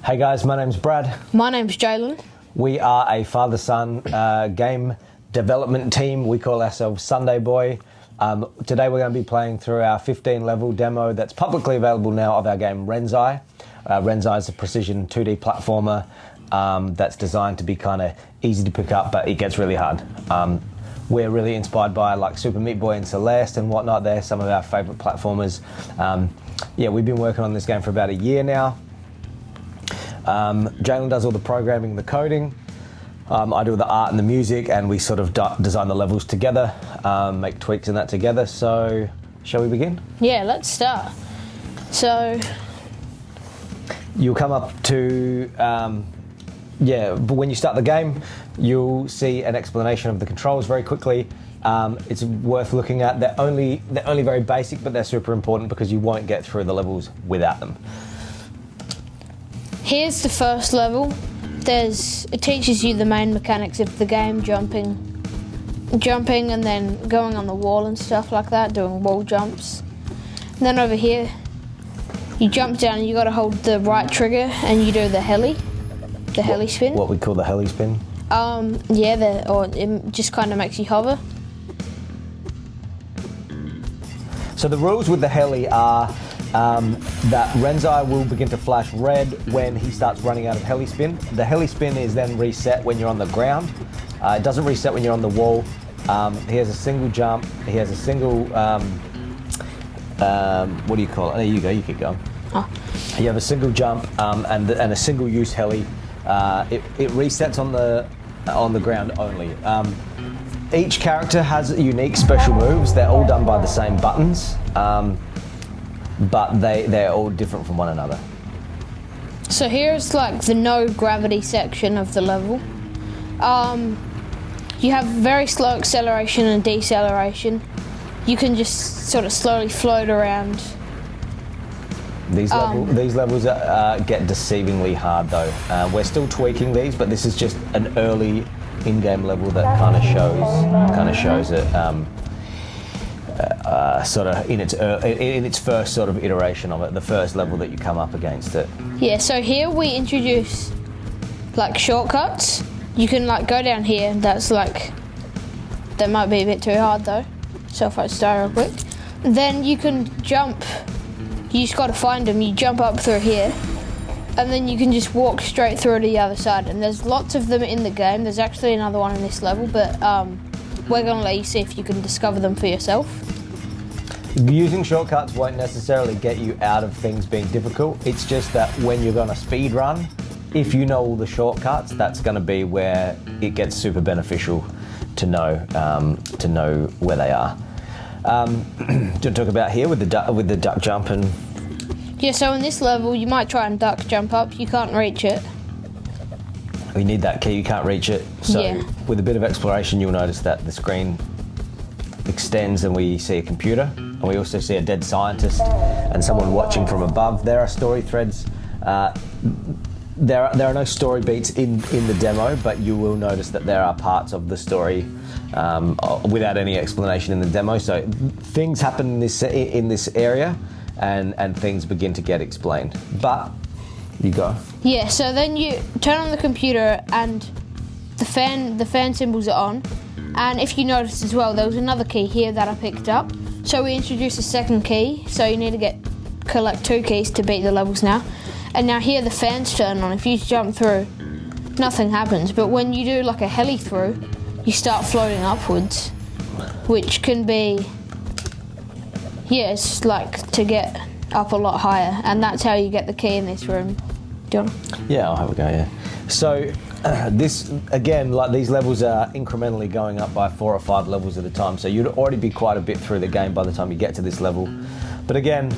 Hey guys, my name's Brad. My name's Jalen. We are a father-son game development team. We call ourselves Sundae Buoy. Today we're going to be playing through our 15-level demo that's publicly available now of our game Renzye. Renzye is a precision 2D platformer that's designed to be kind of easy to pick up, but it gets really hard. We're really inspired by like Super Meat Boy and Celeste and whatnot. They're some of our favourite platformers. Yeah, we've been working on this game for about a year now. Jalen does all the programming, the coding. I do the art and the music, and we sort of design the levels together, make tweaks in that together. So, shall we begin? Yeah, let's start. So, you'll come up to, but when you start the game, you'll see an explanation of the controls very quickly. It's worth looking at. They're only very basic, but they're super important because you won't get through the levels without them. Here's the first level. It teaches you the main mechanics of the game, jumping and then going on the wall and stuff like that, doing wall jumps. And then over here, you jump down and you got to hold the right trigger and you do the heli spin. What we call the heli spin? Or it just kind of makes you hover. So the rules with the heli are that Renzye will begin to flash red when he starts running out of heli spin. The heli spin is then reset when you're on the ground. It doesn't reset when you're on the wall. He has a single jump. He has a single, what do you call it? There you go, you keep going. Oh. You have a single jump and a single use heli. It resets on the ground only. Each character has unique special moves. They're all done by the same buttons. But they're all different from one another. So here's like the no gravity section of the level. You have very slow acceleration and deceleration. You can just sort of slowly float around. These levels get deceivingly hard though. We're still tweaking these, but this is just an early in-game level that kind of shows it. Sort of in its first sort of iteration of it, the first level that you come up against it. Yeah, so here we introduce like shortcuts. You can like go down here, that might be a bit too hard though. So if I start real quick. Then you can jump, you just got to find them, you jump up through here, and then you can just walk straight through to the other side. And there's lots of them in the game. There's actually another one in this level, but we're going to let you see if you can discover them for yourself. Using shortcuts won't necessarily get you out of things being difficult. It's just that when you're going to speed run, if you know all the shortcuts, that's going to be where it gets super beneficial to know where they are. Do you want to talk about here with the duck jump and? Yeah, so in this level, you might try and duck jump up. You can't reach it. You need that key. You can't reach it. So yeah. With a bit of exploration, you'll notice that the screen extends and we see a computer. And we also see a dead scientist and someone watching from above. There are story threads. There are no story beats in the demo, but you will notice that there are parts of the story without any explanation in the demo. So things happen in this area, and things begin to get explained. But you go. Yeah. So then you turn on the computer, and the fan symbols are on. And if you notice as well, there was another key here that I picked up. So we introduced a second key, so you need to collect 2 keys to beat the levels now. And now here the fans turn on. If you jump through, nothing happens. But when you do like a heli through, you start floating upwards, which can be, it's like to get up a lot higher. And that's how you get the key in this room. Do you want to? Yeah, I'll have a go, yeah. So this, again, like these levels are incrementally going up by 4 or 5 levels at a time. So you'd already be quite a bit through the game by the time you get to this level. But again,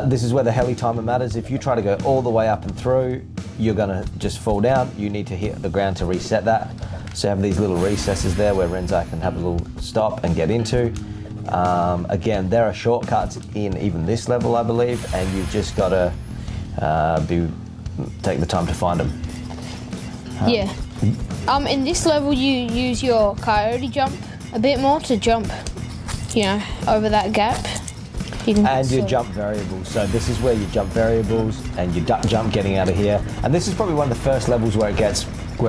this is where the heli timer matters. If you try to go all the way up and through, you're going to just fall down. You need to hit the ground to reset that. So you have these little recesses there where Renzye can have a little stop and get into. Again, there are shortcuts in even this level, I believe, and you've just got to take the time to find them. Yeah. In this level, you use your coyote jump a bit more to jump, over that gap. And your jump variables. So this is where your jump variables and your duck jump getting out of here. And this is probably one of the first levels where it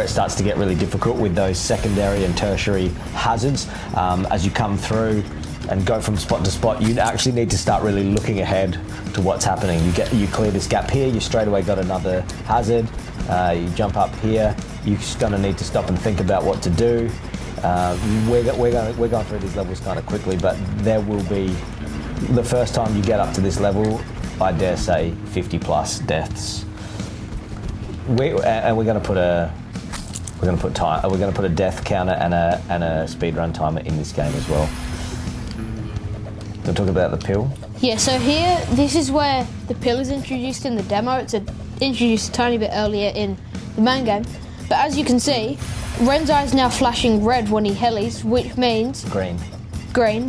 starts to get really difficult with those secondary and tertiary hazards. As you come through and go from spot to spot, you actually need to start really looking ahead to what's happening. You clear this gap here, you straight away got another hazard. You jump up here, you're just going to need to stop and think about what to do. We're going through these levels kind of quickly, but there will be, the first time you get up to this level, I dare say 50 plus deaths. And we're going to put a death counter and a speedrun timer in this game as well. We'll talk about the pill. Yeah, so here, this is where the pill is introduced in the demo. It's introduced a tiny bit earlier in the main game. But as you can see, Renzye is now flashing red when he helis, which means... Green,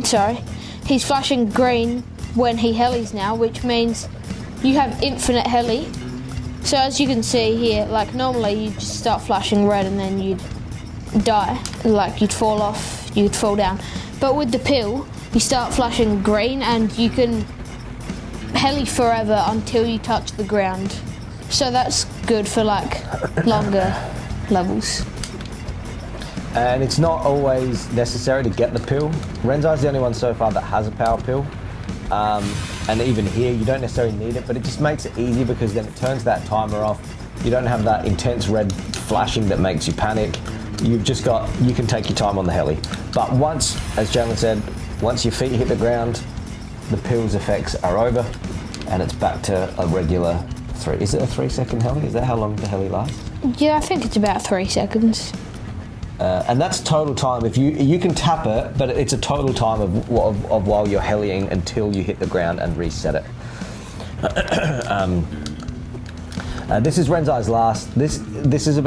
sorry. He's flashing green when he helis now, which means you have infinite heli. So as you can see here, like normally you just start flashing red and then you'd die. Like you'd fall off, you'd fall down. But with the pill, you start flashing green and you can heli forever until you touch the ground. So that's good for like longer levels. And it's not always necessary to get the pill. Renzye's the only one so far that has a power pill. And even here, you don't necessarily need it, but it just makes it easy because then it turns that timer off. You don't have that intense red flashing that makes you panic. You can take your time on the heli. But once, as Jalen said, once your feet hit the ground, the pill's effects are over and it's back to a regular 3. Is it a 3-second heli? Is that how long the heli lasts? Yeah, I think it's about 3 seconds. And that's total time. If you can tap it, but it's a total time of while you're heliing until you hit the ground and reset it. This is Renzye's last. This is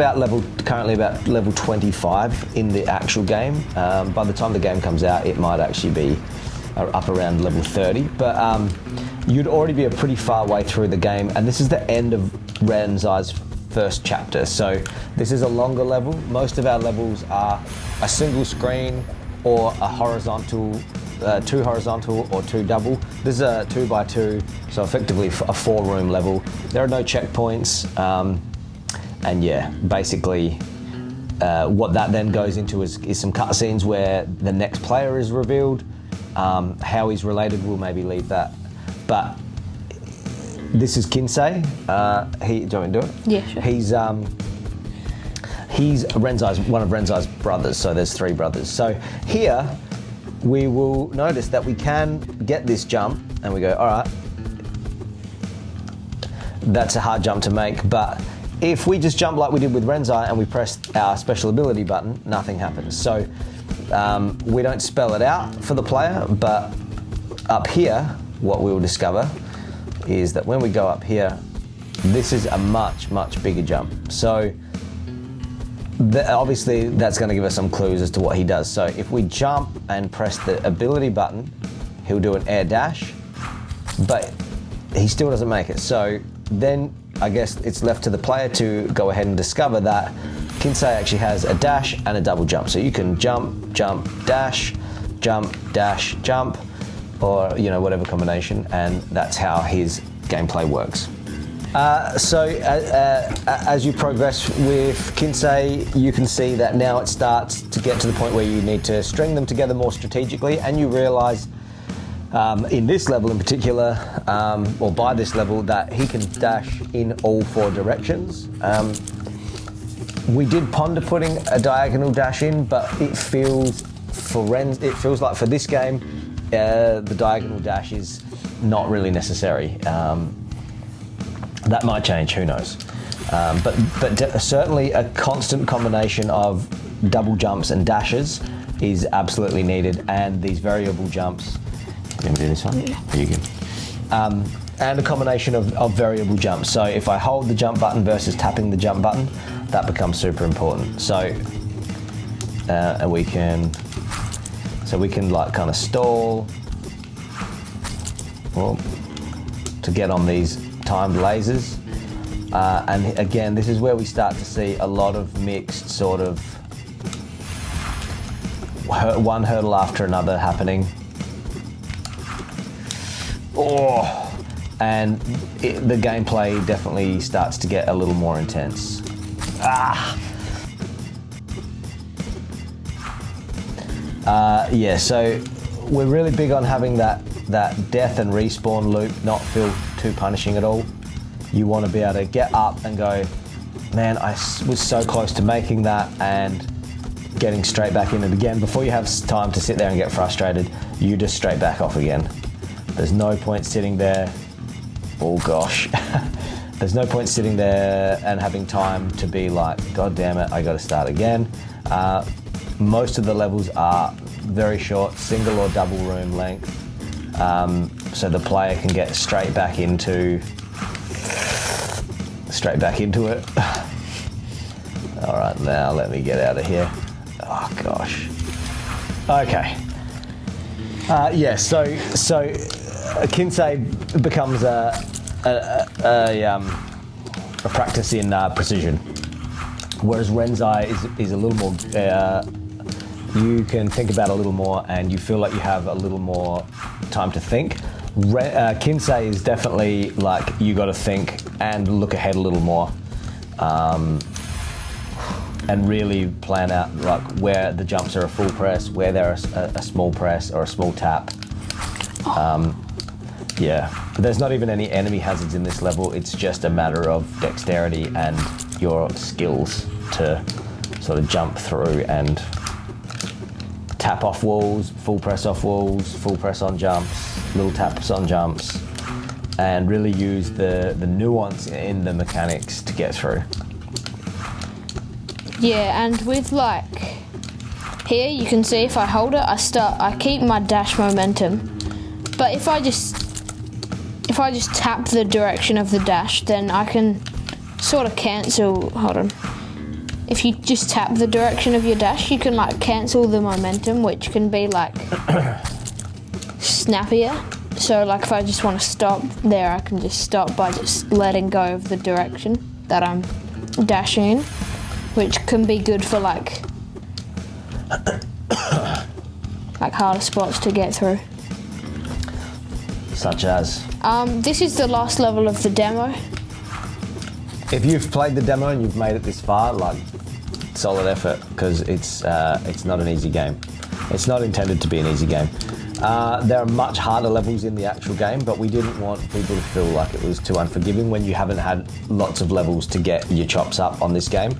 currently about level 25 in the actual game. By the time the game comes out, it might actually be up around level 30. But you'd already be a pretty far way through the game, and this is the end of Renzye's first chapter. So this is a longer level. Most of our levels are a single screen or a horizontal, 2 horizontal or 2 double. This is a 2x2, so effectively a 4-room level. There are no checkpoints, and yeah, basically what that then goes into is some cutscenes where the next player is revealed. How he's related, we'll maybe leave that. But this is Kinsei. Do you want me to do it? Yeah, sure. He's one of Renzye's brothers, so there's 3 brothers. So here we will notice that we can get this jump and we go, all right, that's a hard jump to make, but if we just jump like we did with Renzye and we press our special ability button, nothing happens. So we don't spell it out for the player, but up here, what we will discover is that when we go up here, this is a much, much bigger jump. So obviously that's going to give us some clues as to what he does. So if we jump and press the ability button, he'll do an air dash, but he still doesn't make it. So then I guess it's left to the player to go ahead and discover that Kinsei actually has a dash and a double jump. So you can jump, jump, dash, jump, dash, jump, or whatever combination, and that's how his gameplay works. As you progress with Kinsei, you can see that now it starts to get to the point where you need to string them together more strategically, and you realise in this level in particular, or by this level, that he can dash in all 4 directions. We did ponder putting a diagonal dash in, but it feels like for this game, the diagonal dash is not really necessary. That might change, who knows? But certainly a constant combination of double jumps and dashes is absolutely needed, and these variable jumps. Let me do this one. Yeah. Are you good? And a combination of variable jumps. So if I hold the jump button versus tapping the jump button, that becomes super important. So and we can like kind of stall to get on these timed lasers. And again, this is where we start to see a lot of mixed sort of one hurdle after another happening. and the gameplay definitely starts to get a little more intense. Yeah, so we're really big on having that death and respawn loop not feel too punishing at all. You want to be able to get up and go, man, I was so close to making that, and getting straight back in it again. Before you have time to sit there and get frustrated, you just straight back off again. There's no point sitting there, oh gosh. There's no point sitting there and having time to be like, God damn it, I gotta start again. Most of the levels are very short, single or double room length, so the player can get straight back into it. All right, now let me get out of here. Oh gosh. Okay. Yeah. So Kinsei becomes a practice in precision, whereas Renzye is a little more. You can think about a little more, and you feel like you have a little more time to think. Kinsei is definitely like you got to think and look ahead a little more, and really plan out like where the jumps are a full press, where they're a small press or a small tap. Yeah, but there's not even any enemy hazards in this level. It's just a matter of dexterity and your skills to sort of jump through and tap off walls, full press off walls, full press on jumps, little taps on jumps, and really use the nuance in the mechanics to get through. Yeah, and with like here you can see if I hold it, I keep my dash momentum. But if I just tap the direction of the dash, then I can sort of cancel. Hold on. If you just tap the direction of your dash, you can like cancel the momentum, which can be like snappier. So like if I just want to stop there, I can just stop by just letting go of the direction that I'm dashing in, which can be good for like harder spots to get through. Such as? This is the last level of the demo. If you've played the demo and you've made it this far, like, solid effort, because it's not an easy game. It's not intended to be an easy game. There are much harder levels in the actual game, but we didn't want people to feel like it was too unforgiving when you haven't had lots of levels to get your chops up on this game.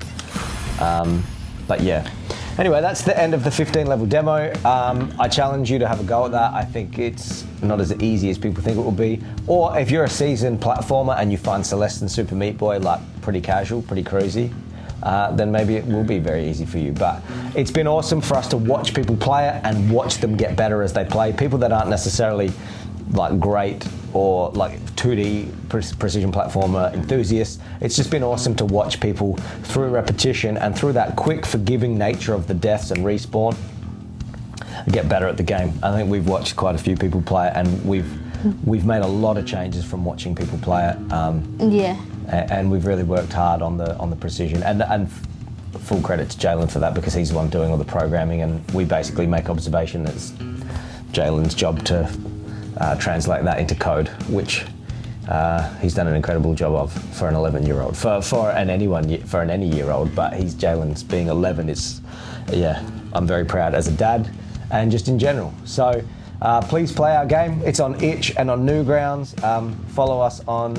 But yeah. Anyway, that's the end of the 15 level demo. I challenge you to have a go at that. I think it's not as easy as people think it will be. Or if you're a seasoned platformer and you find Celeste and Super Meat Boy like pretty casual, pretty cruisy, then maybe it will be very easy for you. But it's been awesome for us to watch people play it and watch them get better as they play. People that aren't necessarily like great or like 2D precision platformer enthusiasts. It's just been awesome to watch people through repetition and through that quick, forgiving nature of the deaths and respawn get better at the game. I think we've watched quite a few people play it, and we've made a lot of changes from watching people play it. Yeah. And we've really worked hard on the precision, and full credit to Jalen for that, because he's the one doing all the programming, and we basically make observation. It's Jalen's job to translate that into code, which he's done an incredible job of for an 11-year-old, for an any year-old. But Jalen's being 11 is, yeah, I'm very proud as a dad and just in general. So please play our game. It's on itch and on Newgrounds. Follow us on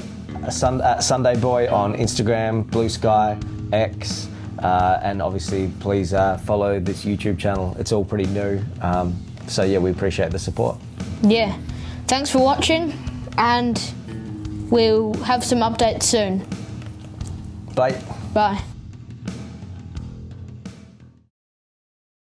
Sundae Buoy on Instagram, Blue Sky, X, and obviously please follow this YouTube channel. It's all pretty new. So yeah, we appreciate the support. Yeah. Thanks for watching, and we'll have some updates soon. Bye. Bye.